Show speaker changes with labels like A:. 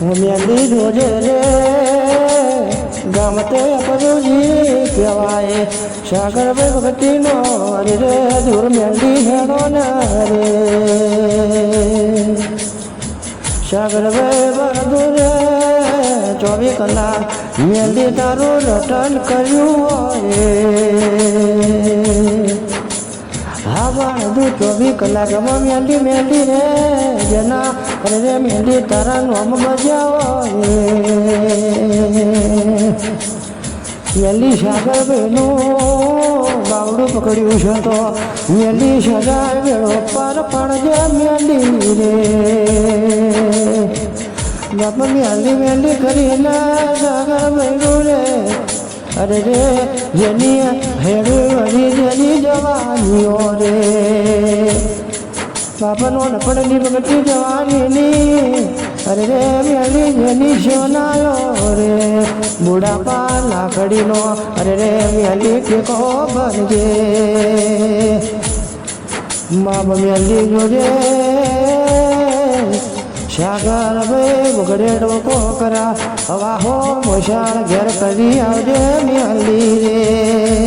A: મેલી જોજે રે ગામતે પરુજી કહેવાય સાગર ભગતીનો રે દૂર મેલી હેડો ને રે સાગર બહાદુર 24 કલાક મેલી તારું રટન કર્યું હોય હા બહાદુર 24 કલાકમાં મેલી રે જેના રે મેલી તારા નામ બજાવો મેલી સાગર બેનું બાવડું પકડ્યું છે તો મેલી સજા વેળો પર પડજે મેલી રે બાપ મેલી કરીને સાગર બેનું રે અરે રે જેની હેડી વળી જેની જવાનીઓ રે બાપનો નપડની બગતી જવાનીની અરે રે મેલી જેની સોનાયો રે બુઢાપા લાકડીનો અરે રે મેલી ટેકો બનજે મા મેલી જોજે સાગર ભાઈ બગડે ડોકો કરા હવા હો મોશાળ ઘેર કરી આવજે મેલી રે